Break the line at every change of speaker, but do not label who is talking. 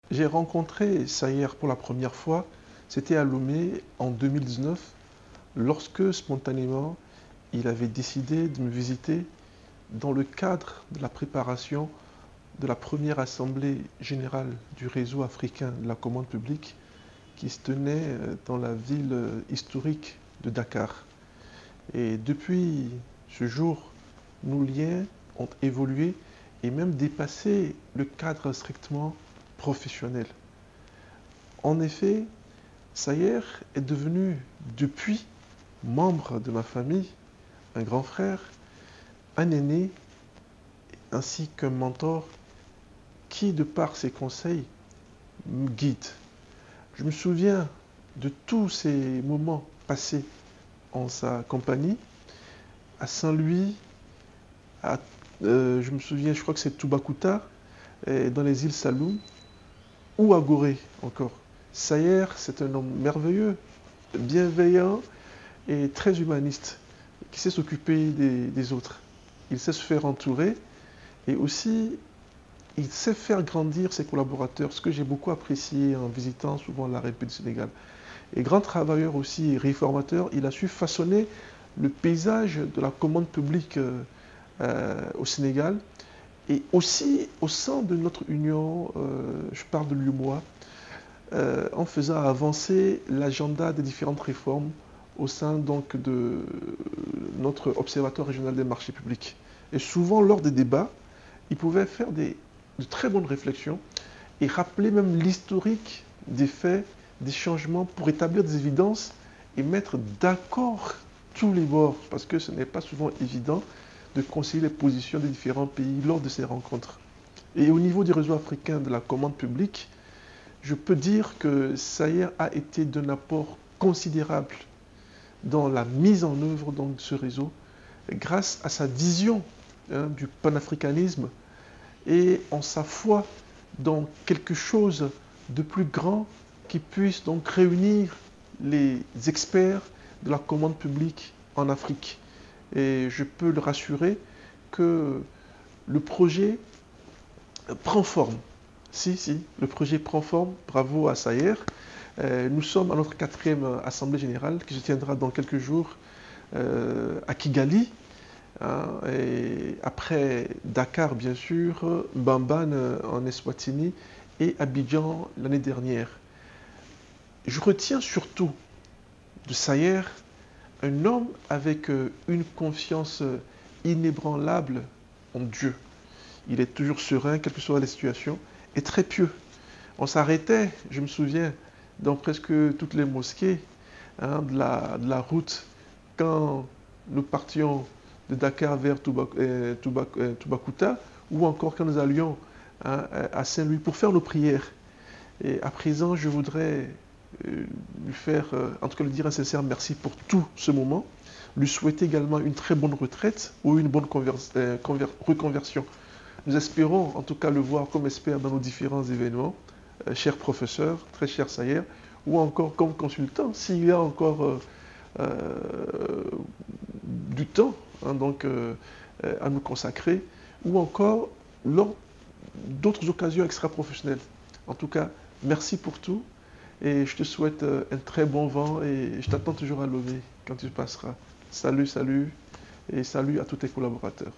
J'ai rencontré Sayer pour la première fois, c'était à Lomé en 2019, lorsque spontanément il avait décidé de me visiter dans le cadre de la préparation de la première assemblée générale du réseau africain de la commande publique qui se tenait dans la ville historique de Dakar. Et depuis ce jour, nos liens ont évolué et même dépassé le cadre strictement professionnel. En effet, Sayer est devenu depuis membre de ma famille, un grand frère, un aîné ainsi qu'un mentor qui, de par ses conseils, me guide. Je me souviens de tous ces moments passés en sa compagnie, à Saint-Louis, je me souviens, je crois que c'est Toubacouta, dans les îles Saloum, ou à Gorée encore. Sayer, c'est un homme merveilleux, bienveillant et très humaniste, qui sait s'occuper des autres. Il sait se faire entourer et aussi il sait faire grandir ses collaborateurs, ce que j'ai beaucoup apprécié en visitant souvent la République du Sénégal. Et grand travailleur aussi et réformateur, il a su façonner le paysage de la commande publique au Sénégal et aussi au sein de notre union, je parle de l'UMOA, en faisant avancer l'agenda des différentes réformes au sein donc de notre Observatoire régional des marchés publics. Et souvent, lors des débats, il pouvait faire de très bonnes réflexions et rappeler même l'historique des faits, des changements pour établir des évidences et mettre d'accord tous les bords, parce que ce n'est pas souvent évident de concilier les positions des différents pays lors de ces rencontres. Et au niveau du réseau africain de la commande publique, je peux dire que Sayer a été d'un apport considérable dans la mise en œuvre donc, de ce réseau, grâce à sa vision du panafricanisme et en sa foi dans quelque chose de plus grand qui puisse donc réunir les experts de la commande publique en Afrique. Et je peux le rassurer que le projet prend forme. Si, le projet prend forme. Bravo à Sayer. Nous sommes à notre 4e Assemblée générale qui se tiendra dans quelques jours à Kigali. Et après Dakar, bien sûr, Bamban en Eswatini et Abidjan l'année dernière. Je retiens surtout de Sayer un homme avec une confiance inébranlable en Dieu. Il est toujours serein, quelles que soient les situations, et très pieux. On s'arrêtait, je me souviens, dans presque toutes les mosquées de la route quand nous partions de Dakar vers Toubacouta ou encore quand nous allions à Saint-Louis pour faire nos prières. Et à présent, je voudrais lui faire, en tout cas lui dire un sincère merci pour tout ce moment, lui souhaiter également une très bonne retraite ou une bonne reconversion. Nous espérons en tout cas le voir comme expert dans nos différents événements, cher professeur, très cher Sayer, ou encore comme consultant, s'il y a encore du temps à nous consacrer, ou encore lors d'autres occasions extra-professionnelles. En tout cas, merci pour tout et je te souhaite un très bon vent et je t'attends toujours à Lomé quand tu passeras. Salut, salut et salut à tous tes collaborateurs.